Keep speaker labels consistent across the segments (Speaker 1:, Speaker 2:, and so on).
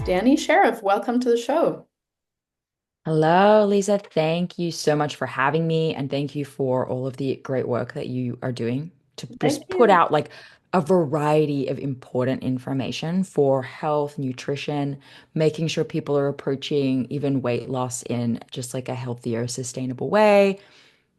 Speaker 1: Dani Sheriff. Welcome to the show.
Speaker 2: Hello, Lisa. Thank you so much for having me, and thank you for all of the great work that you are doing to
Speaker 1: Thank
Speaker 2: just put
Speaker 1: you.
Speaker 2: out like a variety of important information for health, nutrition, making sure people are approaching even weight loss in just like a healthier, sustainable way.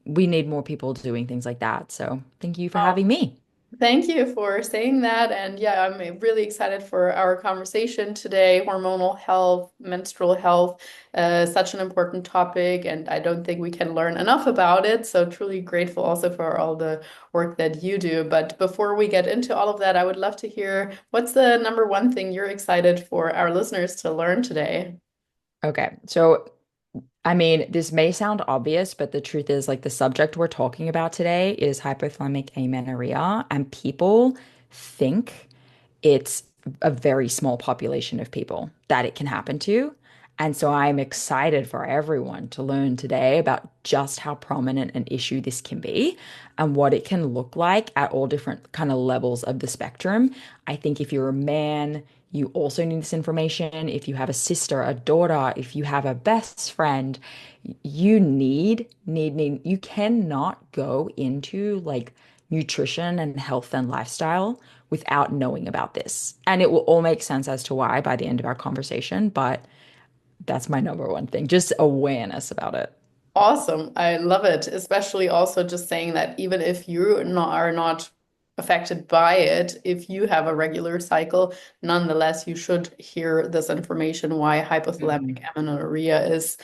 Speaker 2: We need more people doing things like that. So, thank you for having me.
Speaker 1: Thank you for saying that. And yeah, I'm really excited for our conversation today. Hormonal health, menstrual health, such an important topic, and I don't think we can learn enough about it. So truly grateful also for all the work that you do. But before we get into all of that, I would love to hear what's the number one thing you're excited for our listeners to learn today?
Speaker 2: Okay. So, I mean, this may sound obvious, but the truth is, like, the subject we're talking about today is hypothalamic amenorrhea, and people think it's a very small population of people that it can happen to. And so I'm excited for everyone to learn today about just how prominent an issue this can be and what it can look like at all different kind of levels of the spectrum. I think if you're a man, you also need this information. If you have a sister, a daughter, if you have a best friend, you need, you cannot go into like nutrition and health and lifestyle without knowing about this. And it will all make sense as to why by the end of our conversation, but that's my number one thing, just awareness about it.
Speaker 1: Awesome. I love it. Especially also just saying that even if are not affected by it, if you have a regular cycle, nonetheless, you should hear this information why hypothalamic
Speaker 2: Mhm.
Speaker 1: amenorrhea is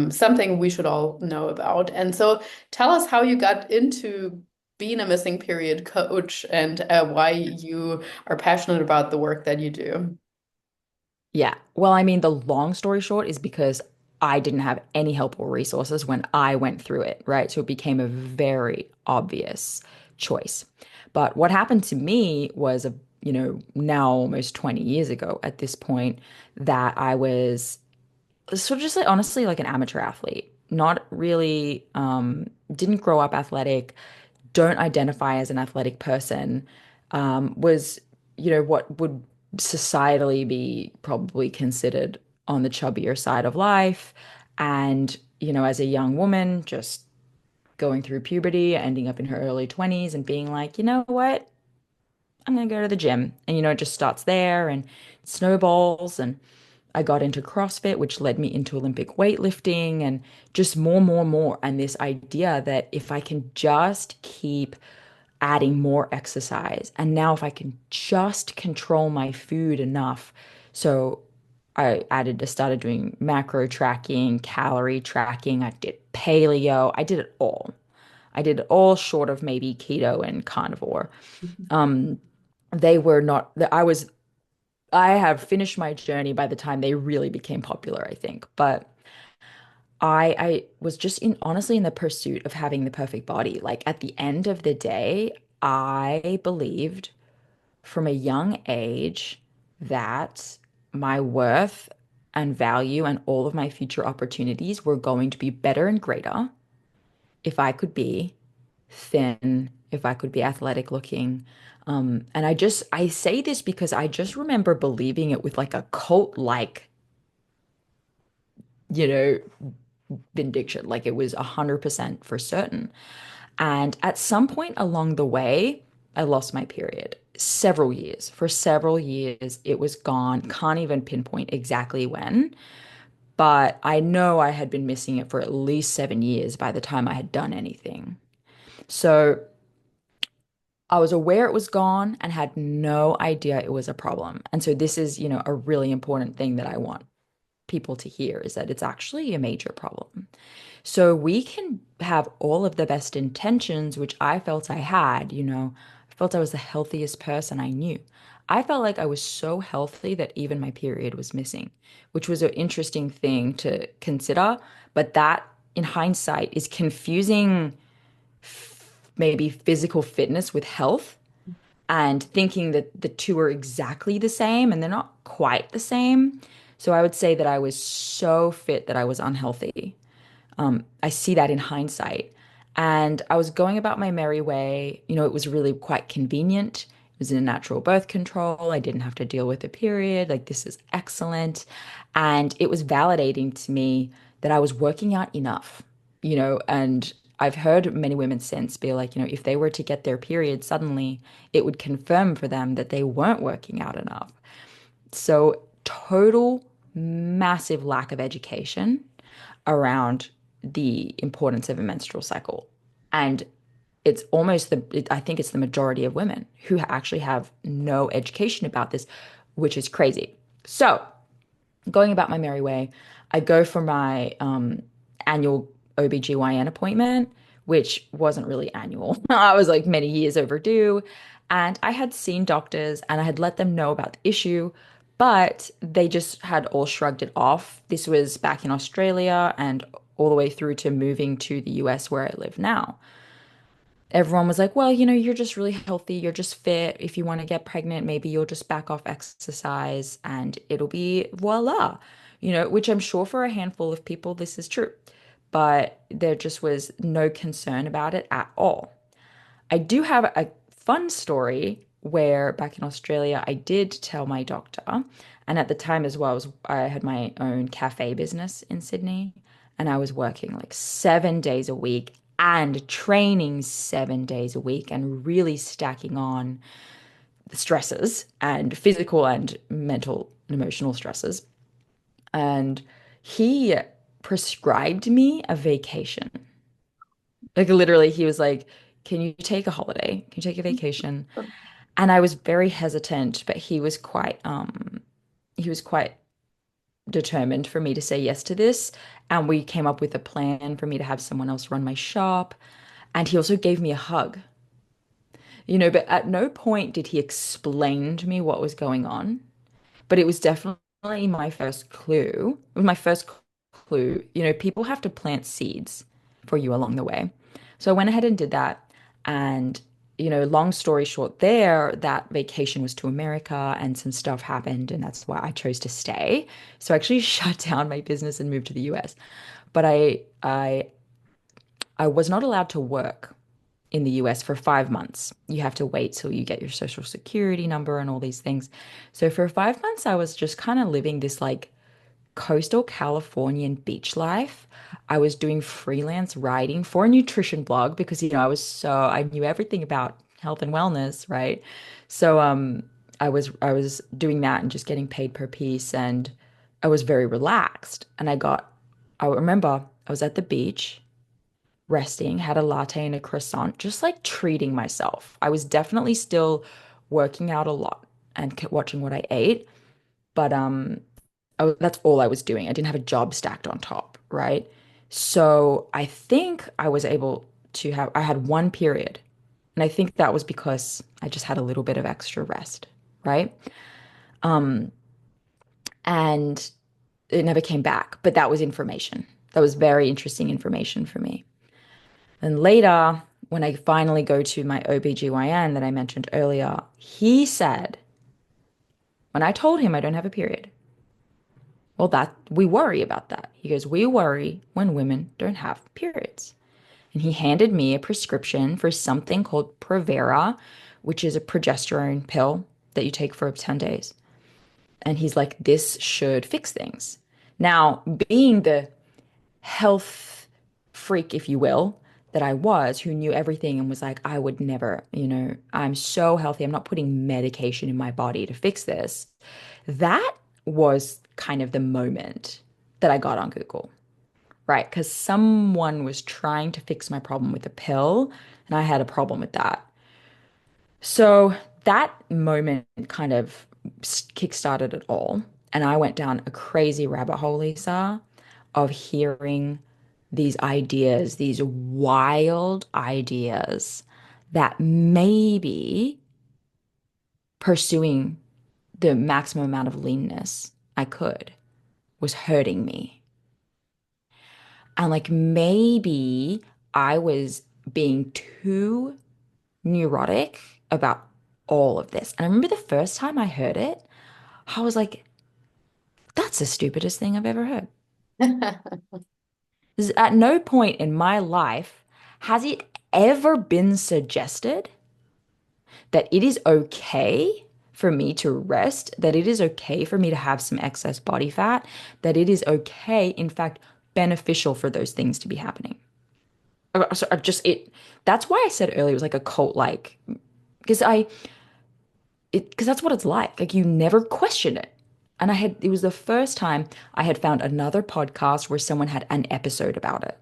Speaker 1: something we should all know about. And so tell us how you got into being a missing period coach and why you are passionate about the work that you do.
Speaker 2: Yeah. Well, I mean, the long story short is because I didn't have any help or resources when I went through it, right? So it became a very obvious choice. But what happened to me was now almost 20 years ago at this point, that I was sort of just like honestly like an amateur athlete. Not really, didn't grow up athletic, don't identify as an athletic person, was, what would societally be probably considered on the chubbier side of life. And, as a young woman, just going through puberty, ending up in her early 20s and being like, you know what? I'm gonna go to the gym. And it just starts there and snowballs. And I got into CrossFit, which led me into Olympic weightlifting and just more. And this idea that if I can just keep adding more exercise, and now if I can just control my food enough. So started doing macro tracking, calorie tracking. I did paleo. I did it all. I did it all short of maybe keto and carnivore. Um, they were not, I have finished my journey by the time they really became popular, I think. But I was just honestly in the pursuit of having the perfect body. Like at the end of the day, I believed from a young age that my worth and value and all of my future opportunities were going to be better and greater if I could be thin, if I could be athletic looking. And I say this because I just remember believing it with like a cult-like, you know, vindication. Like it was 100% for certain. And at some point along the way, I lost my period. Several years. For several years, it was gone. Can't even pinpoint exactly when, but I know I had been missing it for at least 7 years by the time I had done anything. So I was aware it was gone and had no idea it was a problem. And so this is, a really important thing that I want people to hear is that it's actually a major problem. So we can have all of the best intentions, which I felt I had, I felt I was the healthiest person I knew. I felt like I was so healthy that even my period was missing, which was an interesting thing to consider. But that, in hindsight, is confusing maybe physical fitness with health and thinking that the two are exactly the same and they're not quite the same. So I would say that I was so fit that I was unhealthy. I see that in hindsight. And I was going about my merry way. It was really quite convenient. was in a natural birth control. I didn't have to deal with a period. Like, this is excellent. And it was validating to me that I was working out enough, and I've heard many women since be like, if they were to get their period suddenly, it would confirm for them that they weren't working out enough. So, total massive lack of education around the importance of a menstrual cycle. And it's almost I think it's the majority of women who actually have no education about this, which is crazy. So, going about my merry way, I go for my annual OBGYN appointment, which wasn't really annual. I was like many years overdue. And I had seen doctors and I had let them know about the issue, but they just had all shrugged it off. This was back in Australia and all the way through to moving to the US where I live now. Everyone was like, well, you're just really healthy. You're just fit. If you want to get pregnant, maybe you'll just back off exercise and it'll be voila, which I'm sure for a handful of people, this is true. But there just was no concern about it at all. I do have a fun story where back in Australia, I did tell my doctor. And at the time as well, I had my own cafe business in Sydney and I was working like 7 days a week and training 7 days a week and really stacking on the stresses and physical and mental and emotional stresses. And he prescribed me a vacation. Like literally, he was like, "Can you take a holiday? Can you take a vacation?" And I was very hesitant, but he was quite determined for me to say yes to this. And we came up with a plan for me to have someone else run my shop. And he also gave me a hug, but at no point did he explain to me what was going on. But it was definitely my first clue. It was my first clue. People have to plant seeds for you along the way. So I went ahead and did that. And, long story short, that vacation was to America and some stuff happened. And that's why I chose to stay. So I actually shut down my business and moved to the US. But I was not allowed to work in the US for 5 months. You have to wait till you get your social security number and all these things. So for 5 months, I was just kind of living this like coastal Californian beach life. I was doing freelance writing for a nutrition blog because, I knew everything about health and wellness, right? So I was doing that and just getting paid per piece and I was very relaxed. And I remember I was at the beach resting, had a latte and a croissant, just like treating myself. I was definitely still working out a lot and watching what I ate, but that's all I was doing. I didn't have a job stacked on top, right? So I think I had one period, and I think that was because I just had a little bit of extra rest, right? Um, and it never came back, but that was information. That was very interesting information for me. And later, when I finally go to my OBGYN that I mentioned earlier, he said, when I told him I don't have a period, well, that we worry about that. He goes, we worry when women don't have periods. And he handed me a prescription for something called Provera, which is a progesterone pill that you take for 10 days. And he's like, this should fix things. Now, being the health freak, if you will, that I was, who knew everything and was like, I would never, I'm so healthy. I'm not putting medication in my body to fix this. That was kind of the moment that I got on Google, right? Because someone was trying to fix my problem with a pill, and I had a problem with that. So that moment kind of kickstarted it all. And I went down a crazy rabbit hole, Lisa, of hearing these ideas, these wild ideas that maybe pursuing the maximum amount of leanness I could was hurting me. And like maybe I was being too neurotic about all of this. And I remember the first time I heard it, I was like, that's the stupidest thing I've ever heard. At no point in my life has it ever been suggested that it is okay for me to rest, that it is okay for me to have some excess body fat, that it is okay, in fact, beneficial for those things to be happening. So I just it that's why I said earlier it was like a cult like because because that's what it's like. Like you never question it. And it was the first time I had found another podcast where someone had an episode about it.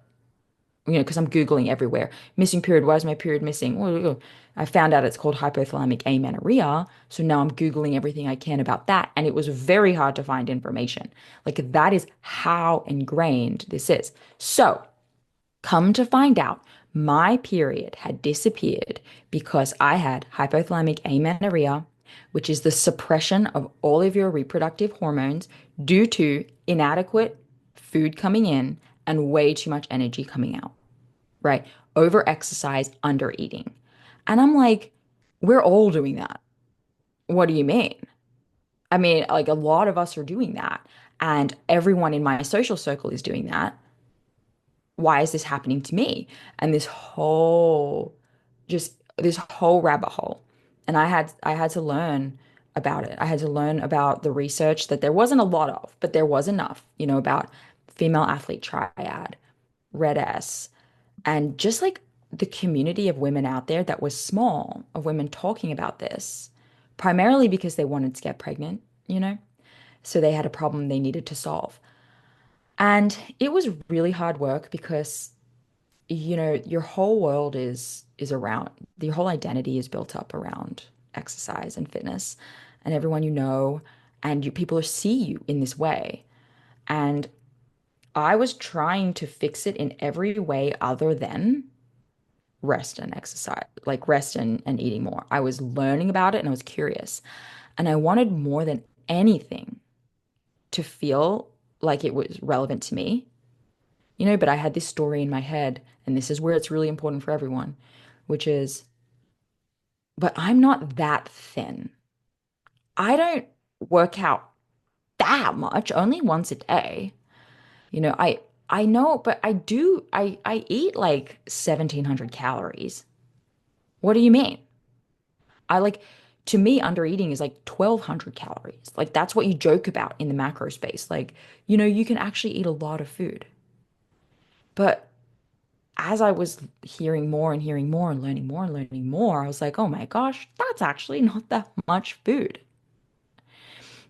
Speaker 2: Because I'm Googling everywhere. Missing period, why is my period missing? I found out it's called hypothalamic amenorrhea. So now I'm Googling everything I can about that. And it was very hard to find information. Like that is how ingrained this is. So come to find out, my period had disappeared because I had hypothalamic amenorrhea, which is the suppression of all of your reproductive hormones due to inadequate food coming in and way too much energy coming out, right? Over exercise, under eating. And I'm like, we're all doing that. What do you mean? I mean, like a lot of us are doing that. And everyone in my social circle is doing that. Why is this happening to me? And this whole rabbit hole. And I had to learn about it. I had to learn about the research that there wasn't a lot of, but there was enough, about female athlete triad, red S, and just like the community of women out there that was small, of women talking about this, primarily because they wanted to get pregnant, you know? So they had a problem they needed to solve. And it was really hard work because your whole world is around your whole identity is built up around exercise and fitness and everyone and people see you in this way. And I was trying to fix it in every way other than rest and exercise, like rest and eating more. I was learning about it and I was curious. And I wanted more than anything to feel like it was relevant to me. But I had this story in my head, and this is where it's really important for everyone, which is, but I'm not that thin. I don't work out that much, only once a day. I know, but I eat like 1,700 calories. What do you mean? I like to me, under eating is like 1,200 calories. Like that's what you joke about in the macro space. Like, you can actually eat a lot of food. But as I was hearing more and hearing more and learning more, I was like, oh my gosh, that's actually not that much food.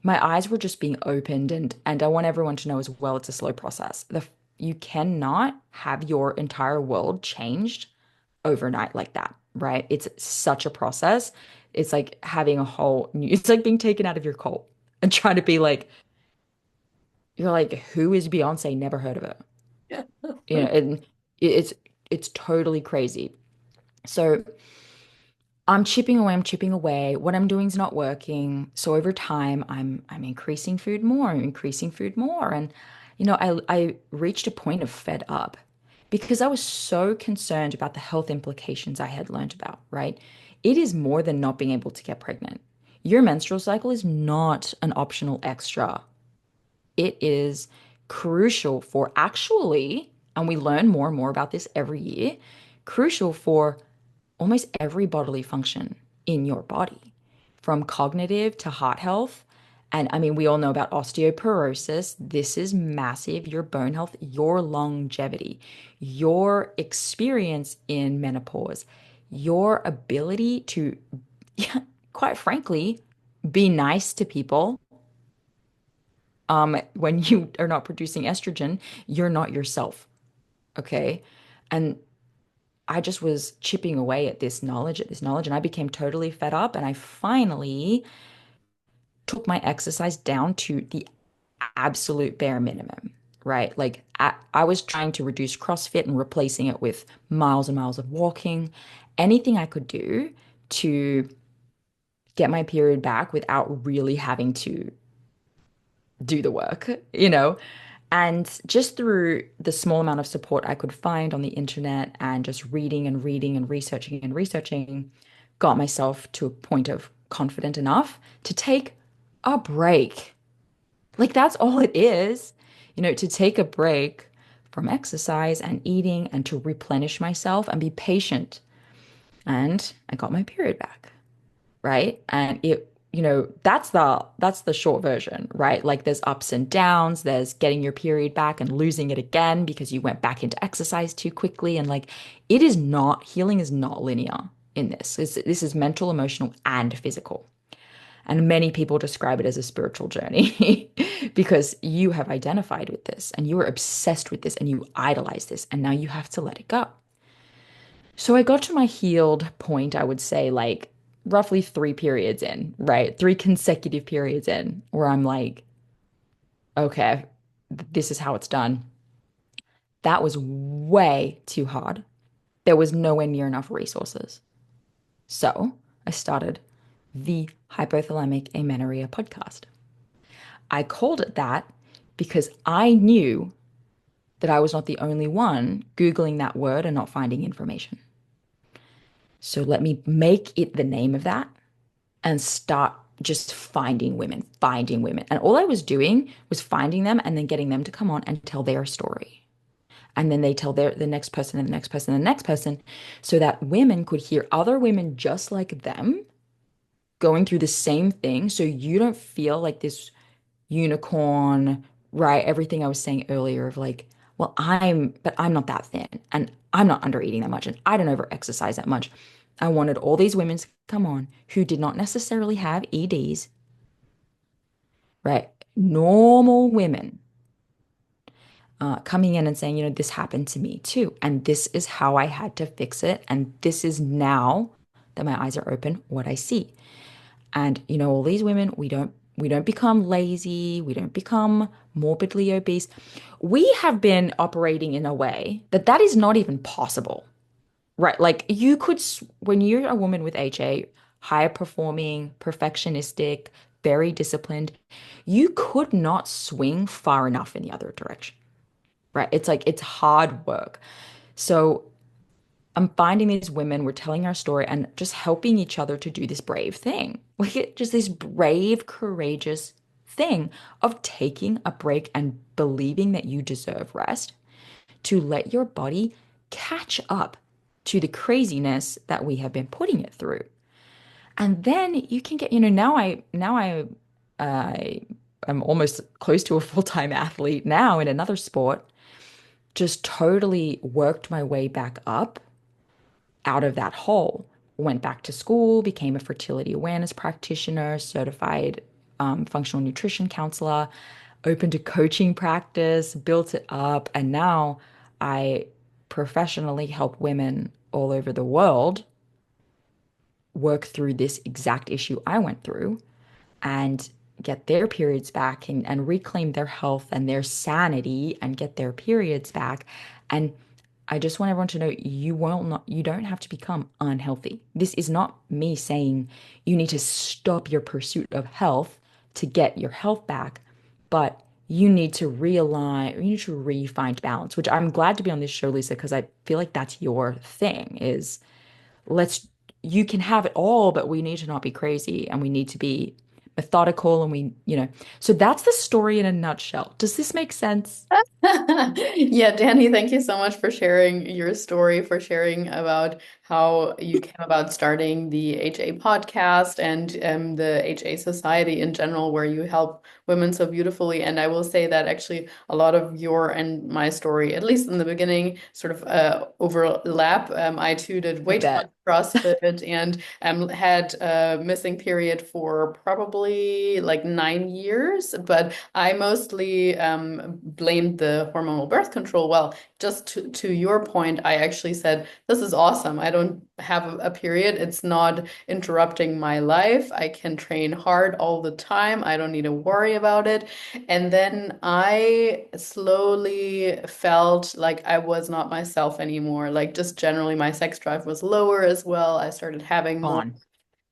Speaker 2: My eyes were just being opened, and I want everyone to know as well, it's a slow process. You cannot have your entire world changed overnight like that, right? It's such a process. It's like having a whole new, it's like being taken out of your cult and trying to be like, you're like, who is Beyonce? Never heard of it.
Speaker 1: Yeah.
Speaker 2: And it's totally crazy. So I'm chipping away. What I'm doing is not working. So over time, I'm increasing food more, I'm increasing food more. And I reached a point of fed up because I was so concerned about the health implications I had learned about, right? It is more than not being able to get pregnant. Your menstrual cycle is not an optional extra. It is crucial for actually, and we learn more and more about this every year, crucial for almost every bodily function in your body, from cognitive to heart health. And I mean, we all know about osteoporosis. This is massive. Your bone health, your longevity, your experience in menopause, your ability to, quite frankly, be nice to people. When you are not producing estrogen, you're not yourself. Okay. And I just was chipping away at this knowledge, and I became totally fed up. And I finally took my exercise down to the absolute bare minimum, right? Like I was trying to reduce CrossFit and replacing it with miles and miles of walking, anything I could do to get my period back without really having to do the work, you know? And just through the small amount of support I could find on the internet and just reading and reading and researching, got myself to a point of confident enough to take a break. Like that's all it is, to take a break from exercise and eating and to replenish myself and be patient. And I got my period back. right? And that's the short version, right? Like there's ups and downs, there's getting your period back and losing it again because you went back into exercise too quickly. And like it is not, healing is not linear in this. This is mental, emotional, and physical. And many people describe it as a spiritual journey because you have identified with this and you are obsessed with this and you idolize this and now you have to let it go. So I got to my healed point, I would say, like roughly 3 periods in, right? 3 consecutive periods in, where I'm like, okay, this is how it's done. That was way too hard. There was nowhere near enough resources. So I started the hypothalamic amenorrhea podcast. I called it that because I knew that I was not the only one Googling that word and not finding information. So let me make it the name of that and start just finding women, finding women. And all I was doing was finding them and then getting them to come on and tell their story. And then they tell the next person and the next person and the next person so that women could hear other women just like them going through the same thing. So you don't feel like this unicorn, right? Everything I was saying earlier of like, well, but I'm not that thin and I'm not under eating that much and I don't over exercise that much. I wanted all these women to come on who did not necessarily have EDs, right? Normal women coming in and saying, this happened to me too. And this is how I had to fix it. And this is now that my eyes are open, what I see. And all these women, we don't become lazy, we don't become morbidly obese. We have been operating in a way that is not even possible. Right? Like when you're a woman with HA, high performing, perfectionistic, very disciplined, you could not swing far enough in the other direction. Right? It's like it's hard work. So I'm finding these women, we're telling our story and just helping each other to do this brave thing. Just this brave, courageous thing of taking a break and believing that you deserve rest to let your body catch up to the craziness that we have been putting it through. And then you can get, I am almost close to a full-time athlete now in another sport, just totally worked my way back up out of that hole. Went back to school, became a fertility awareness practitioner, certified functional nutrition counselor, opened a coaching practice, built it up, and now I professionally help women all over the world work through this exact issue I went through and get their periods back and reclaim their health and their sanity and get their periods back. And I just want everyone to know you don't have to become unhealthy. This is not me saying you need to stop your pursuit of health to get your health back, but you need to realign, you need to re-find balance, which I'm glad to be on this show, Lisa, because I feel like that's your thing is let's you can have it all, but we need to not be crazy and we need to be methodical and so that's the story in a nutshell. Does this make sense?
Speaker 1: Yeah, Dani, thank you so much for sharing your story, for sharing about how you came about starting the HA podcast and the HA Society in general, where you help women so beautifully. And I will say that actually a lot of your and my story, at least in the beginning, sort of overlap. I too did
Speaker 2: I
Speaker 1: way too much
Speaker 2: bet.
Speaker 1: CrossFit and had a missing period for probably like 9 years, but I mostly blamed the hormonal birth control. Well, just to your point, I actually said, this is awesome. I don't have a period. It's not interrupting my life. I can train hard all the time. I don't need to worry about it. And then I slowly felt like I was not myself anymore. Like just generally, my sex drive was lower as well. I started having more
Speaker 2: On.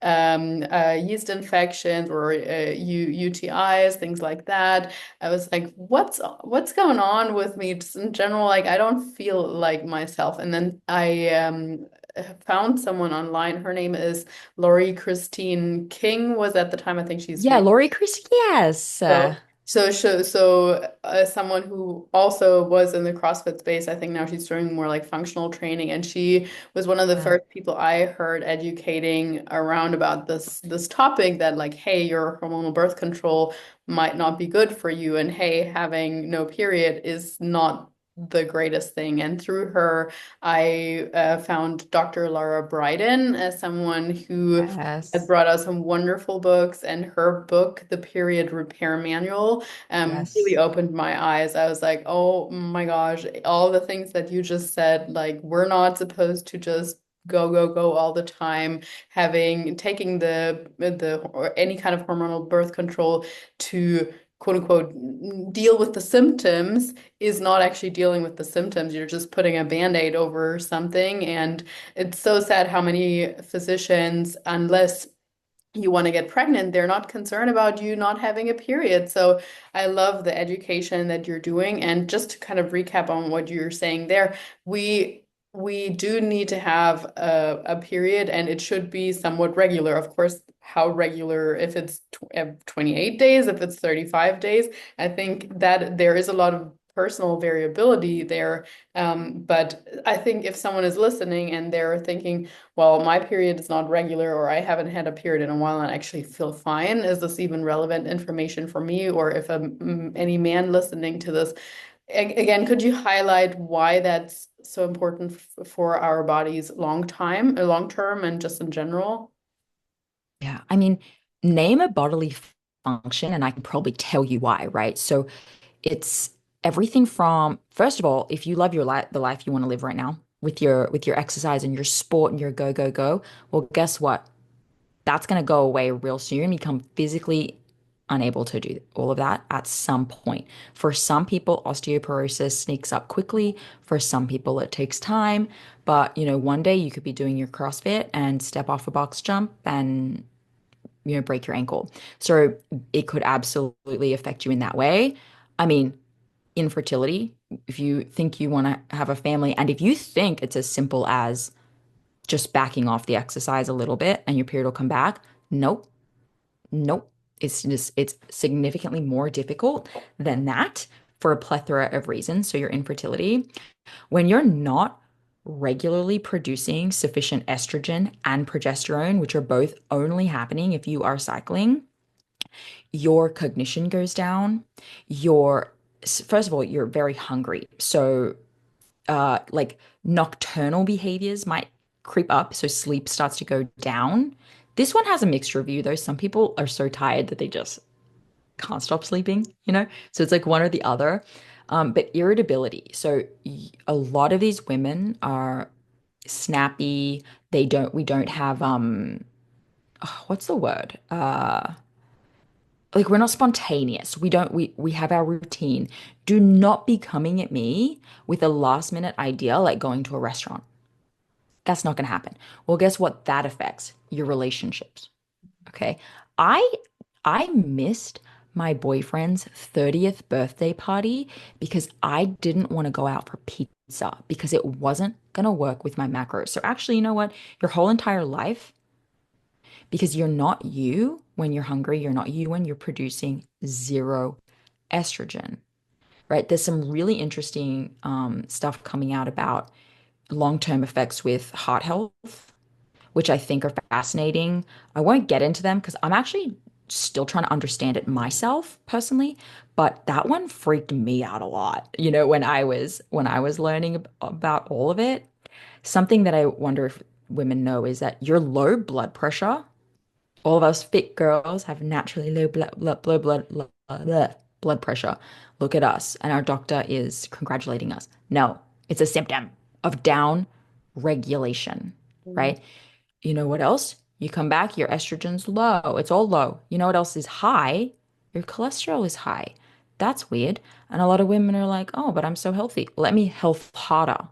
Speaker 1: yeast infections or UTIs, things like that. I was like, what's going on with me? Just in general, like I don't feel like myself. And then I found someone online. Her name is Lori Christine King. Was at the time, I think she's
Speaker 2: Yeah,
Speaker 1: very
Speaker 2: Lori Chris, yes.
Speaker 1: so Someone who also was in the CrossFit space, I think now she's doing more like functional training, and she was one of the
Speaker 2: Yeah.
Speaker 1: first people I heard educating around about this topic that like, hey, your hormonal birth control might not be good for you, and hey, having no period is not the greatest thing. And through her, I found Dr. Laura Briden as someone who has
Speaker 2: Yes.
Speaker 1: brought out some wonderful books, and her book, The Period Repair Manual, really
Speaker 2: Yes.
Speaker 1: opened my eyes. I was like, oh my gosh, all the things that you just said, like we're not supposed to just go, go, go all the time, taking the or any kind of hormonal birth control to quote unquote deal with the symptoms is not actually dealing with the symptoms. You're just putting a band-aid over something. And it's so sad how many physicians, unless you want to get pregnant, they're not concerned about you not having a period. So I love the education that you're doing. And just to kind of recap on what you're saying there, we we do need to have a period, and it should be somewhat regular. Of course, how regular, if it's 28 days, if it's 35 days, I think that there is a lot of personal variability there. But I think if someone is listening and they're thinking, well, my period is not regular, or I haven't had a period in a while and I actually feel fine. Is this even relevant information for me? Or if any man listening to this, again, could you highlight why that's so important for our bodies long term, and just in general?
Speaker 2: Yeah. I mean, name a bodily function, and I can probably tell you why, right? So it's everything from, first of all, if you love your life, the life you want to live right now with your exercise and your sport and your go, go, go, well, guess what? That's going to go away real soon, become physically unable to do all of that at some point. For some people, osteoporosis sneaks up quickly. For some people, it takes time. But, one day you could be doing your CrossFit and step off a box jump and, break your ankle. So it could absolutely affect you in that way. I mean, infertility, if you think you want to have a family, and if you think it's as simple as just backing off the exercise a little bit and your period will come back, nope. Nope. It's significantly more difficult than that for a plethora of reasons. So your infertility, when you're not regularly producing sufficient estrogen and progesterone, which are both only happening if you are cycling, your cognition goes down. Your First of all, you're very hungry. So like nocturnal behaviors might creep up, so sleep starts to go down. This one has a mixed review though. Some people are so tired that they just can't stop sleeping. So it's like one or the other. But irritability. So a lot of these women are snappy. We don't have what's the word? Like we're not spontaneous. We have our routine. Do not be coming at me with a last minute idea like going to a restaurant. That's not going to happen. Well, guess what that affects? Your relationships. Okay. I I missed my boyfriend's 30th birthday party because I didn't want to go out for pizza because it wasn't going to work with my macros. So actually, you know what? Your whole entire life, because you're not you when you're hungry, you're not you when you're producing zero estrogen, right? There's some really interesting stuff coming out about long-term effects with heart health, which I think are fascinating. I won't get into them because I'm actually still trying to understand it myself personally, but that one freaked me out a lot. When I was learning about all of it, something that I wonder if women know is that your low blood pressure, all of us fit girls have naturally low blood pressure. Look at us, and our doctor is congratulating us. No, it's a symptom of down regulation,
Speaker 1: Mm.
Speaker 2: right? You know what else? You come back, your estrogen's low. It's all low. You know what else is high? Your cholesterol is high. That's weird. And a lot of women are like, oh, but I'm so healthy. Let me health harder.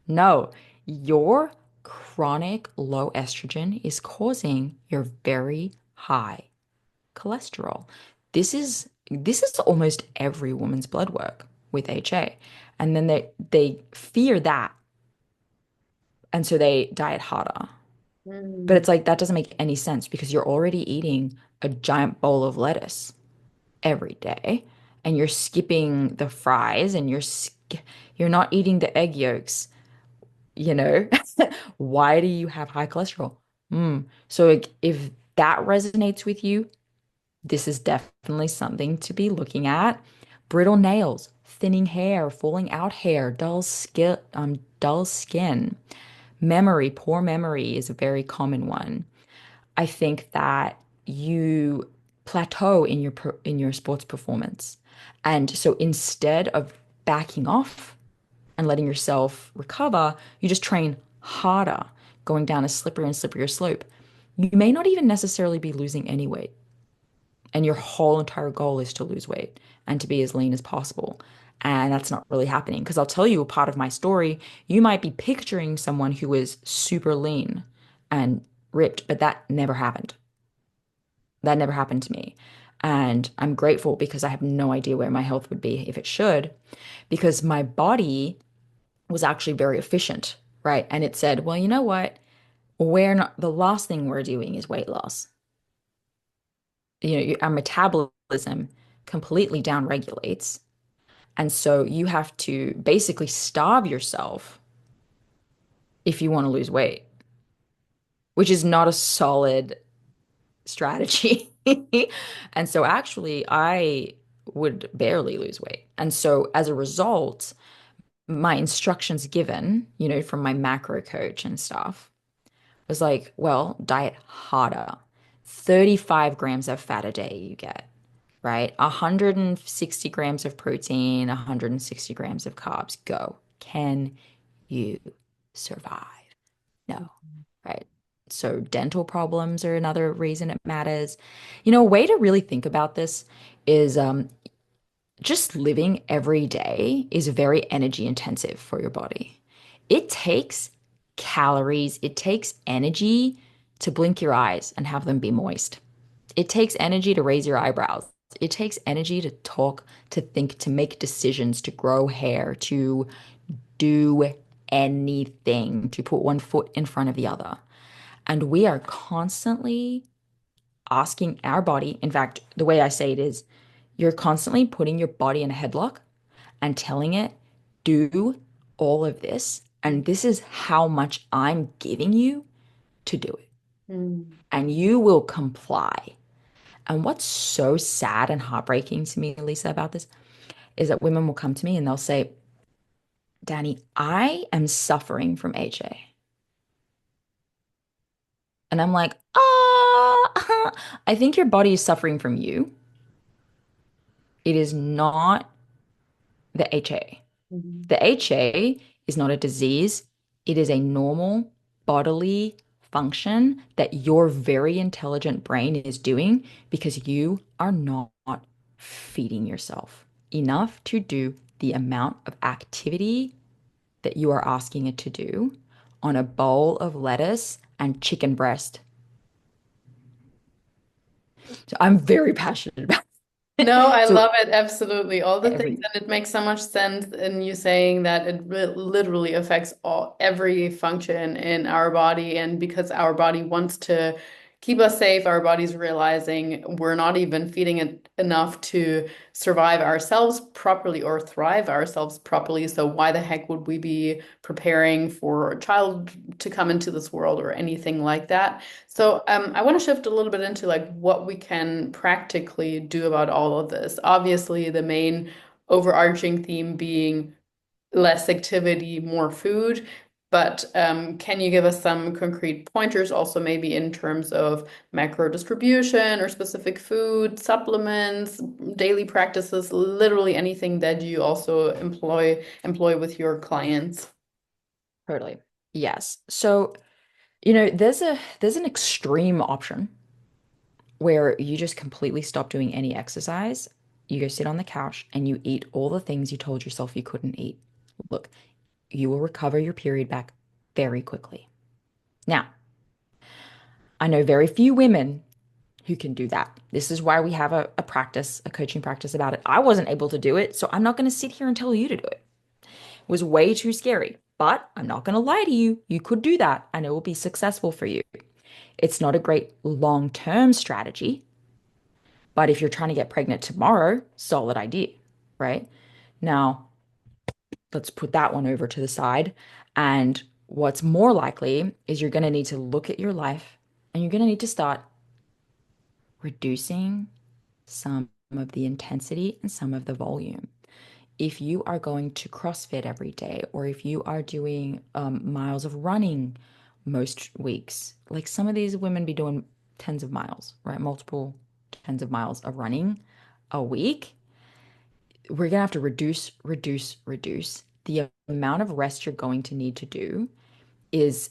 Speaker 2: No, your chronic low estrogen is causing your very high cholesterol. This is almost every woman's blood work with HA. And then they fear that. And so they diet harder. But
Speaker 1: Mm.
Speaker 2: it's like that doesn't make any sense because you're already eating a giant bowl of lettuce. every day and you're skipping the fries and you're not eating the egg yolks, you know, why do you have high cholesterol? So if that resonates with you, this is definitely something to be looking at. Brittle nails, thinning hair, falling out hair, dull skin. Memory, poor memory is a very common one. I think that you plateau in in your sports performance. And so instead of backing off and letting yourself recover, you just train harder, going down a slippery and slipperier slope. You may not even necessarily be losing any weight, and your whole entire goal is to lose weight and to be as lean as possible. And that's not really happening because I'll tell you a part of my story. You might be picturing someone who is super lean and ripped, but that never happened. That never happened to me. And I'm grateful because I have no idea where my health would be if it should, because my body was actually very efficient, right? And it said, well, you know what? We're not, the last thing we're doing is weight loss. Our metabolism completely downregulates. And so you have to basically starve yourself if you want to lose weight, which is not a solid strategy. And so actually, I would barely lose weight. And so as a result, my instructions given, from my macro coach and stuff was like, well, diet harder. 35 grams of fat a day you get, right? 160 grams of protein, 160 grams of carbs. Go. Can you survive? No, right? So dental problems are another reason it matters. A way to really think about this is just living every day is very energy intensive for your body. It takes calories, it takes energy to blink your eyes and have them be moist. It takes energy to raise your eyebrows. It takes energy to talk, to think, to make decisions, to grow hair, to do anything, to put one foot in front of the other. And we are constantly asking our body, in fact, the way I say it is, you're constantly putting your body in a headlock and telling it, do all of this. And this is how much I'm giving you to do it.
Speaker 1: Mm.
Speaker 2: And you will comply. And what's so sad and heartbreaking to me, Lisa, about this is that women will come to me and they'll say, Dani, I am suffering from HA. And I'm like, I think your body is suffering from you. It is not the HA.
Speaker 1: Mhm.
Speaker 2: The HA is not a disease. It is a normal bodily function that your very intelligent brain is doing because you are not feeding yourself enough to do the amount of activity that you are asking it to do on a bowl of lettuce and chicken breast. So I'm very passionate about
Speaker 1: No,
Speaker 2: it.
Speaker 1: I
Speaker 2: So
Speaker 1: love it. Absolutely. All the things,
Speaker 2: every
Speaker 1: and it makes so much sense in you saying that it literally affects every function in our body. And because our body wants to keep us safe, our body's realizing we're not even feeding it enough to survive ourselves properly or thrive ourselves properly. So why the heck would we be preparing for a child to come into this world or anything like that? So I want to shift a little bit into like what we can practically do about all of this. Obviously, the main overarching theme being less activity, more food. But can you give us some concrete pointers also maybe in terms of macro distribution or specific food, supplements, daily practices, literally anything that you also employ with your clients?
Speaker 2: totally. Yes. So, there's an extreme option where you just completely stop doing any exercise. You go sit on the couch and you eat all the things you told yourself you couldn't eat. Look, you will recover your period back very quickly. Now, I know very few women who can do that. This is why we have a practice, a coaching practice about it. I wasn't able to do it, so I'm not going to sit here and tell you to do it. It was way too scary. But I'm not going to lie to you. You could do that and it will be successful for you. It's not a great long-term strategy, But if you're trying to get pregnant tomorrow, solid idea, right? Now, let's put that one over to the side. And what's more likely is you're going to need to look at your life and you're going to need to start reducing some of the intensity and some of the volume. If you are going to CrossFit every day, or if you are doing miles of running most weeks, like some of these women be doing tens of miles, right? Multiple tens of miles of running a week. We're gonna have to reduce. The amount of rest you're going to need to do is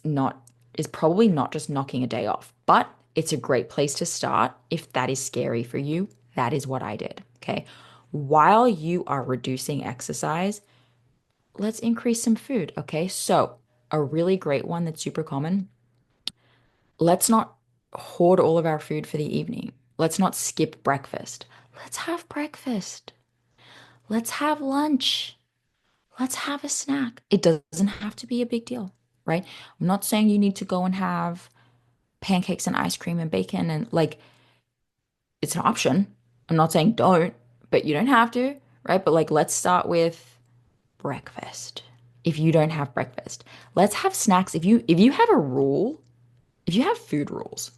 Speaker 2: probably not just knocking a day off, but it's a great place to start. If that is scary for you, that is what I did. Okay. While you are reducing exercise, let's increase some food. Okay. So, a really great one that's super common. Let's not hoard all of our food for the evening. Let's not skip breakfast. Let's have breakfast. Let's have lunch. Let's have a snack. It doesn't have to be a big deal, right? I'm not saying you need to go and have pancakes and ice cream and bacon and like it's an option. I'm not saying don't, but you don't have to, right? But like let's start with breakfast. If you don't have breakfast, let's have snacks. If you have a rule, if you have food rules,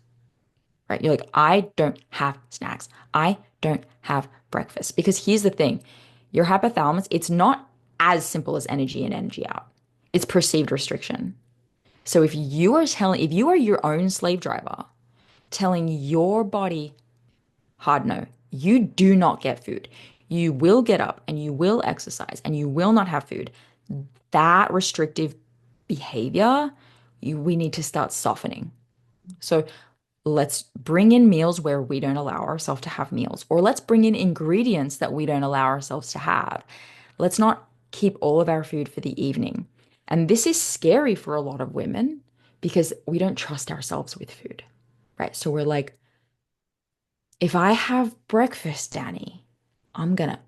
Speaker 2: right? You're like, I don't have snacks. I don't have breakfast. Because here's the thing, your hypothalamus, it's not as simple as energy in, energy out. It's perceived restriction. So if you are your own slave driver, telling your body, hard no, you do not get food. You will get up and you will exercise and you will not have food. That restrictive behavior, we need to start softening. So let's bring in meals where we don't allow ourselves to have meals, or let's bring in ingredients that we don't allow ourselves to have. Let's not keep all of our food for the evening. And this is scary for a lot of women because we don't trust ourselves with food, right? So we're like, if I have breakfast, Dani, I'm gonna,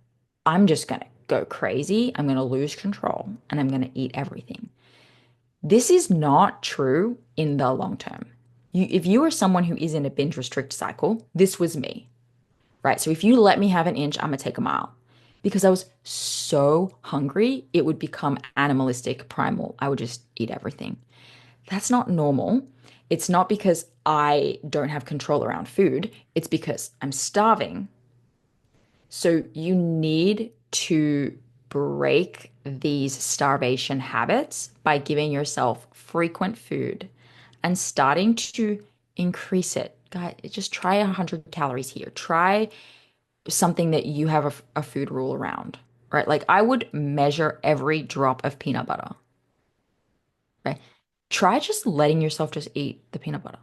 Speaker 2: I'm just gonna go crazy. I'm gonna lose control and I'm gonna eat everything. This is not true in the long term. If you are someone who is in a binge restrict cycle, this was me, right? So if you let me have an inch, I'm gonna take a mile. Because I was so hungry, it would become animalistic, primal. I would just eat everything. That's not normal. It's not because I don't have control around food, it's because I'm starving. So you need to break these starvation habits by giving yourself frequent food and starting to increase it. Guys, just try 100 calories here. Try something that you have a food rule around, right? Like I would measure every drop of peanut butter, right? Try just letting yourself just eat the peanut butter.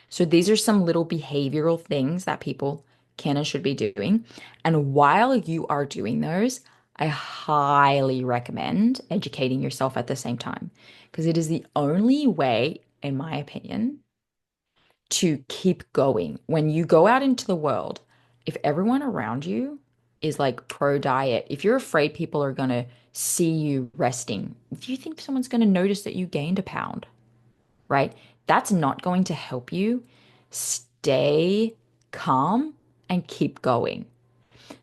Speaker 2: So these are some little behavioral things that people can and should be doing. And while you are doing those, I highly recommend educating yourself at the same time because it is the only way, in my opinion, to keep going. When you go out into the world, if everyone around you is like pro diet, if you're afraid people are going to see you resting, if you think someone's going to notice that you gained a pound, right? That's not going to help you stay calm and keep going.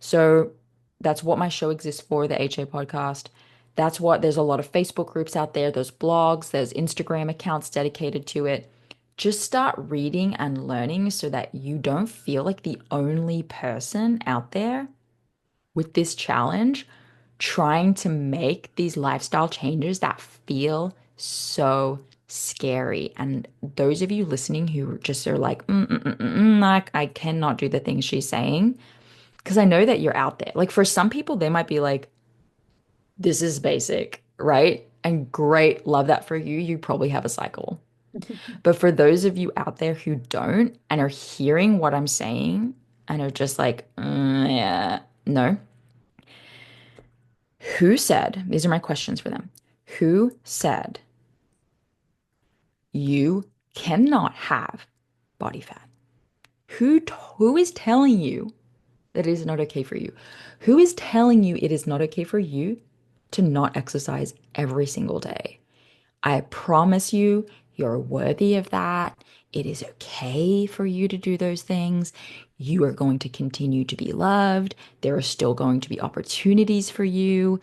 Speaker 2: So that's what my show exists for, the HA podcast. That's what there's a lot of Facebook groups out there, there's blogs, there's Instagram accounts dedicated to it. Just start reading and learning so that you don't feel like the only person out there with this challenge trying to make these lifestyle changes that feel so scary. And those of you listening who just are like, like, I cannot do the things she's saying, because I know that you're out there. Like for some people, they might be like, this is basic, right? And great, love that for you. You probably have a cycle. But for those of you out there who don't and are hearing what I'm saying and are just like, yeah, no, who said, these are my questions for them. Who said you cannot have body fat? Who is telling you that it is not okay for you? Who is telling you it is not okay for you to not exercise every single day? I promise you, You're worthy of that. It is okay for you to do those things. You are going to continue to be loved. There are still going to be opportunities for you.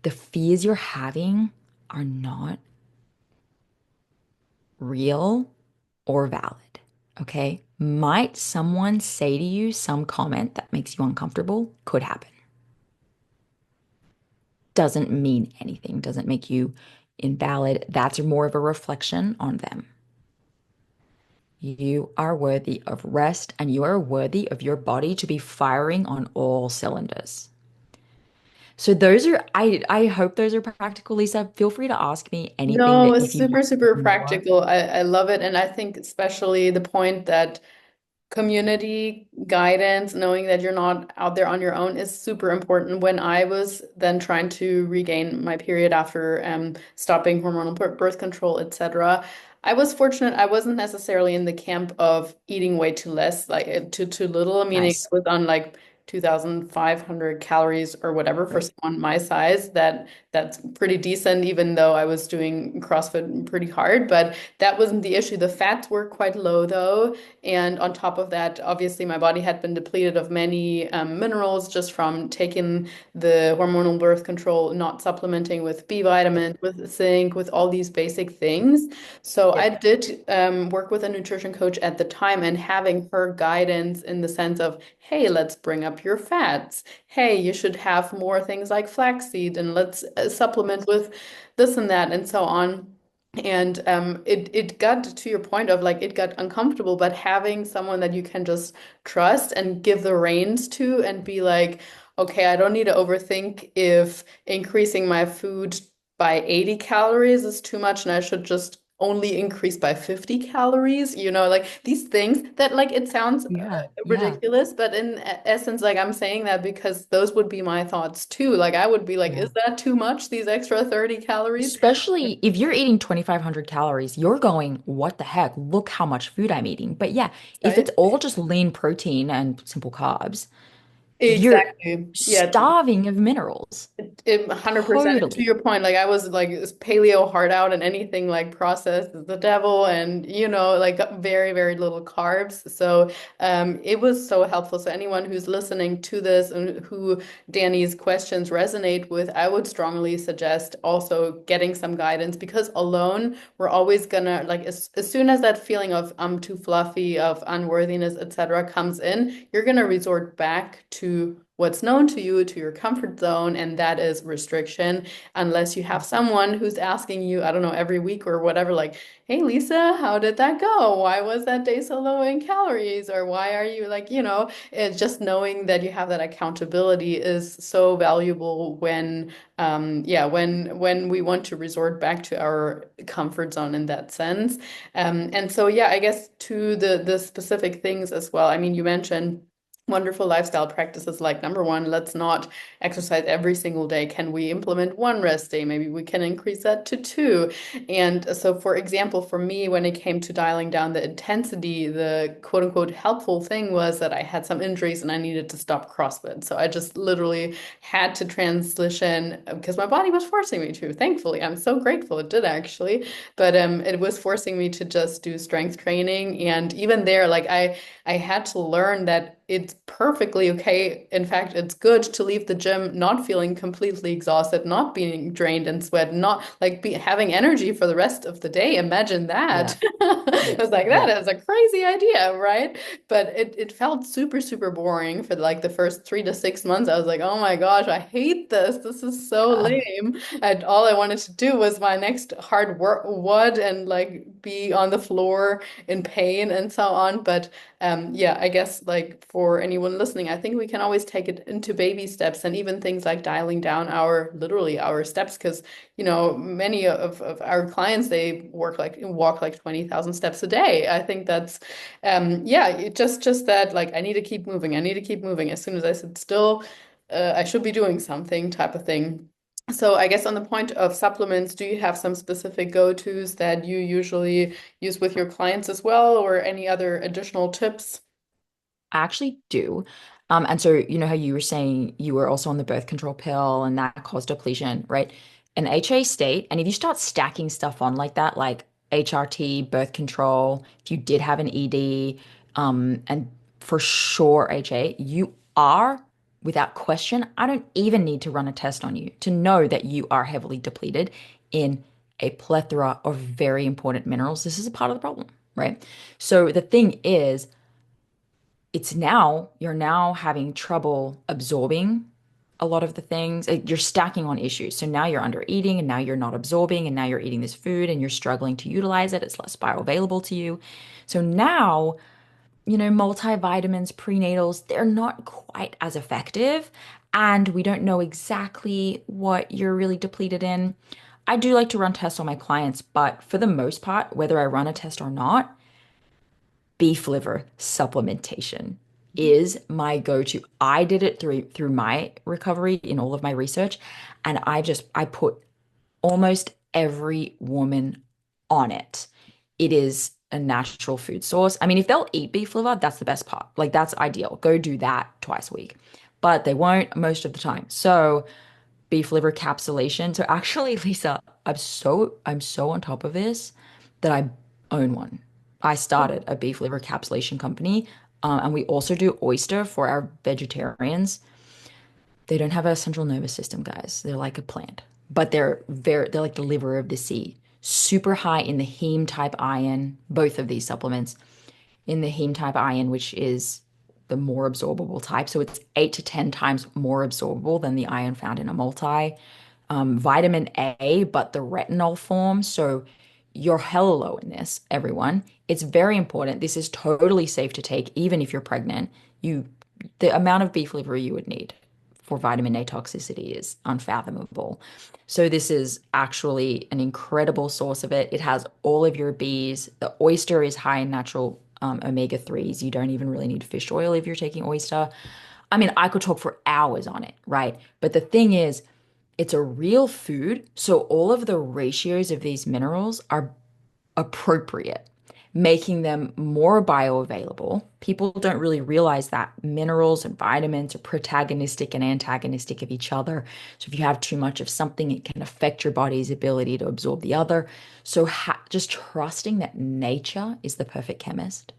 Speaker 2: The fears you're having are not real or valid. Okay? Might someone say to you some comment that makes you uncomfortable? Could happen. Doesn't mean anything, doesn't make you invalid. That's more of a reflection on them. You are worthy of rest and you are worthy of your body to be firing on all cylinders. So those are, I hope those are practical, Lisa. Feel free to ask me anything
Speaker 1: No,
Speaker 2: that
Speaker 1: it's
Speaker 2: if you
Speaker 1: super, super
Speaker 2: want more.
Speaker 1: practical. I love it. And I think especially the point that community guidance, knowing that you're not out there on your own is super important. When I was then trying to regain my period after stopping hormonal birth control, etc., I was fortunate. I wasn't necessarily in the camp of eating way too less, like too little, meaning I
Speaker 2: Nice.
Speaker 1: was on like 2,500 calories or whatever for
Speaker 2: Great.
Speaker 1: someone my size. That's pretty decent, even though I was doing CrossFit pretty hard. But that wasn't the issue. The fats were quite low though. And on top of that, obviously, my body had been depleted of many minerals just from taking the hormonal birth control, not supplementing with B vitamins, with zinc, with all these basic things. So I
Speaker 2: Yeah.
Speaker 1: did work with a nutrition coach at the time, and having her guidance in the sense of, hey, let's bring up your fats. Hey, you should have more things like flaxseed, and let's supplement with this and that, and so on. And it got to your point of like it got uncomfortable, but having someone that you can just trust and give the reins to and be like, okay, I don't need to overthink if increasing my food by 80 calories is too much and I should just only increase by 50 calories, like these things that like it sounds
Speaker 2: Yeah. Yeah.
Speaker 1: ridiculous, but in essence, like I'm saying that because those would be my thoughts too. Like I would be like,
Speaker 2: Yeah.
Speaker 1: is that too much, these extra 30 calories?
Speaker 2: Especially if you're eating 2,500 calories, you're going, what the heck? Look how much food I'm eating. But yeah, if
Speaker 1: Right?
Speaker 2: it's all just lean protein and simple carbs, you're
Speaker 1: Exactly. Yeah,
Speaker 2: starving of minerals.
Speaker 1: 100% to
Speaker 2: Totally.
Speaker 1: your point. Like I was like this paleo hard out and anything like processed is the devil and like very, very little carbs. So it was so helpful. So anyone who's listening to this and who Dani's questions resonate with, I would strongly suggest also getting some guidance because alone we're always gonna like as soon as that feeling of I'm too fluffy, of unworthiness, etc. comes in, you're gonna resort back to what's known to you, to your comfort zone, and that is restriction, unless you have someone who's asking you, I don't know, every week or whatever, like, hey, Lisa, how did that go? Why was that day so low in calories? Or why are you like, it's just knowing that you have that accountability is so valuable when, yeah, when we want to resort back to our comfort zone in that sense. And so, yeah, I guess to the specific things as well. I mean, you mentioned wonderful lifestyle practices like number one, let's not exercise every single day. Can we implement one rest day? Maybe we can increase that to two. And so, for example, for me, when it came to dialing down the intensity, the quote unquote helpful thing was that I had some injuries and I needed to stop CrossFit. So I just literally had to transition because my body was forcing me to. Thankfully, I'm so grateful it did actually. But it was forcing me to just do strength training. And even there, like I had to learn that it's perfectly okay. In fact, it's good to leave the gym not feeling completely exhausted, not being drained and sweat, not like having energy for the rest of the day. Imagine
Speaker 2: Yeah.
Speaker 1: that. I
Speaker 2: Yeah.
Speaker 1: was like, that
Speaker 2: Yeah.
Speaker 1: is a crazy idea, right? But it felt super, super boring for like the first 3 to 6 months. I was like, oh my gosh, I hate this. This is so
Speaker 2: Yeah.
Speaker 1: lame. And all I wanted to do was my next hard work would and like be on the floor in pain and so on. But yeah, I guess like for anyone listening, I think we can always take it into baby steps and even things like dialing down literally our steps because, many of our clients, they walk like 20,000 steps a day. I think that's, yeah, just that like I need to keep moving. I need to keep moving. As soon as I sit still, I should be doing something type of thing. So I guess on the point of supplements, do you have some specific go-tos that you usually use with your clients as well, or any other additional tips?
Speaker 2: I actually do. And so, you know how you were saying you were also on the birth control pill and that caused depletion, right? An HA state, and if you start stacking stuff on like that, like HRT, birth control, if you did have an ED, and for sure HA, you are, without question, I don't even need to run a test on you to know that you are heavily depleted in a plethora of very important minerals. This is a part of the problem, right? So the thing is, you're now having trouble absorbing a lot of the things. You're stacking on issues. So now you're under eating and now you're not absorbing and now you're eating this food and you're struggling to utilize it. It's less bioavailable to you. So now, multivitamins, prenatals, they're not quite as effective and we don't know exactly what you're really depleted in. I do like to run tests on my clients, but for the most part, whether I run a test or not, beef liver supplementation is my go-to. I did it through my recovery in all of my research, and I put almost every woman on it. It is a natural food source. I mean, if they'll eat beef liver, that's the best part. Like that's ideal. Go do that twice a week. But they won't most of the time. So beef liver capsulation. So actually, Lisa, I'm so on top of this that I own one. I started a beef liver capsulation company, and we also do oyster for our vegetarians. They don't have a central nervous system, guys. They're like a plant, but they're like the liver of the sea. Super high in the heme type iron, both of these supplements in the heme type iron, which is the more absorbable type. So it's 8 to 10 times more absorbable than the iron found in a multi. Vitamin A, but the retinol form. So you're hella low in this, everyone. It's very important. This is totally safe to take, even if you're pregnant. The amount of beef liver you would need for vitamin A toxicity is unfathomable. So this is actually an incredible source of it. It has all of your Bs. The oyster is high in natural omega 3s. You don't even really need fish oil if you're taking oyster. I mean, I could talk for hours on it, right? But the thing is, it's a real food, so all of the ratios of these minerals are appropriate, making them more bioavailable. People don't really realize that minerals and vitamins are protagonistic and antagonistic of each other. So if you have too much of something, it can affect your body's ability to absorb the other. So just trusting that nature is the perfect chemist,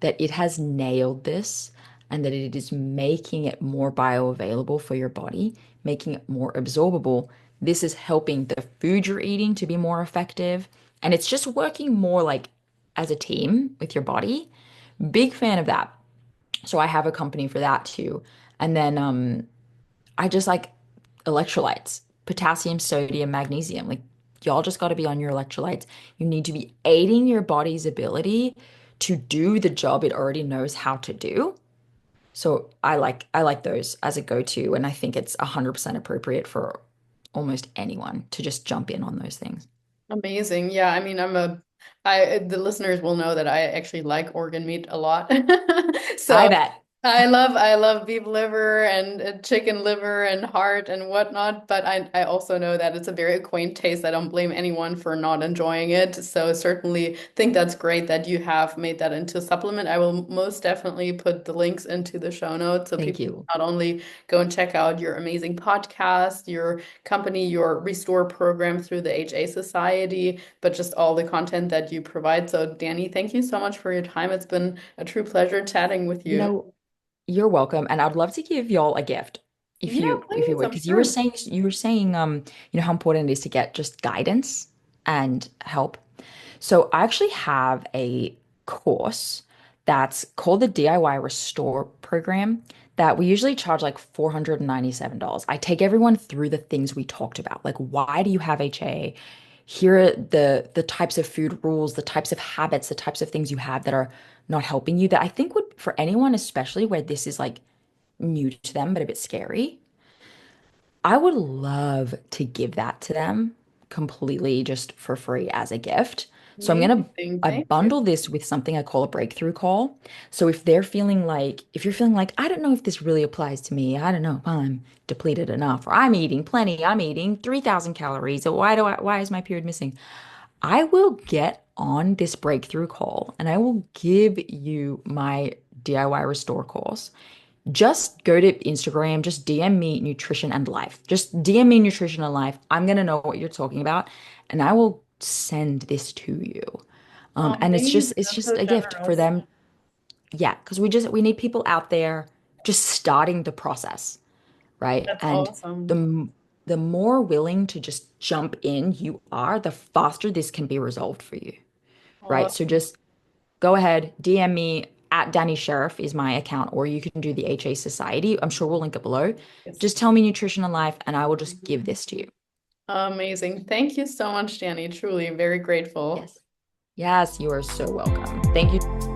Speaker 2: that it has nailed this and that it is making it more bioavailable for your body, making it more absorbable. This is helping the food you're eating to be more effective. And it's just working more like as a team with your body. Big fan of that. So I have a company for that too. And then I just like electrolytes, potassium, sodium, magnesium. Like y'all just got to be on your electrolytes. You need to be aiding your body's ability to do the job it already knows how to do. So I like those as a go-to, and I think it's 100% appropriate for almost anyone to just jump in on those things.
Speaker 1: Amazing. Yeah, I mean, the listeners will know that I actually like organ meat a lot.
Speaker 2: I
Speaker 1: So
Speaker 2: bet.
Speaker 1: I love beef liver and chicken liver and heart and whatnot, but I also know that it's a very quaint taste. I don't blame anyone for not enjoying it. So certainly think that's great that you have made that into a supplement. I will most definitely put the links into the show notes so
Speaker 2: Thank
Speaker 1: people
Speaker 2: you.
Speaker 1: not only go and check out your amazing podcast, your company, your Restore program through the HA Society, but just all the content that you provide. So Dani, thank you so much for your time. It's been a true pleasure chatting with
Speaker 2: You
Speaker 1: you.
Speaker 2: know, you're welcome, and I'd love to give y'all a gift
Speaker 1: Yeah,
Speaker 2: if you
Speaker 1: please,
Speaker 2: would,
Speaker 1: I'm
Speaker 2: because
Speaker 1: sure.
Speaker 2: you were saying how important it is to get just guidance and help. So I actually have a course that's called the DIY Restore program that we usually charge like $497. I take everyone through the things we talked about. Like, why do you have HA? Here are the types of food rules, the types of habits, the types of things you have that are not helping you that I think would, for anyone, especially where this is like new to them, but a bit scary, I would love to give that to them completely just for free as a gift. So
Speaker 1: Amazing.
Speaker 2: I
Speaker 1: Thank you.
Speaker 2: bundle this with something I call a breakthrough call. So if you're feeling like, I don't know if this really applies to me, I don't know if I'm depleted enough, or I'm eating plenty, I'm eating 3,000 calories, or why is my period missing? I will get on this breakthrough call and I will give you my DIY Restore course. Just go to Instagram, just DM me nutrition and life. Just DM me nutrition and life. I'm going to know what you're talking about and I will send this to you.
Speaker 1: Oh,
Speaker 2: And
Speaker 1: amazing.
Speaker 2: it's
Speaker 1: That's
Speaker 2: just
Speaker 1: so
Speaker 2: a gift for
Speaker 1: generous.
Speaker 2: them. Yeah, because we need people out there just starting the process, right?
Speaker 1: That's
Speaker 2: And
Speaker 1: awesome.
Speaker 2: the more willing to just jump in you are, the faster this can be resolved for you, right? So
Speaker 1: Awesome.
Speaker 2: just go ahead, DM me at Dani Sheriff is my account, or you can do the HA Society. I'm sure we'll link it below.
Speaker 1: Yes.
Speaker 2: Just tell me nutrition and life, and I will just give this to you.
Speaker 1: Amazing. Thank you so much, Danny. Truly very grateful.
Speaker 2: Yes. Yes, you are so welcome. Thank you.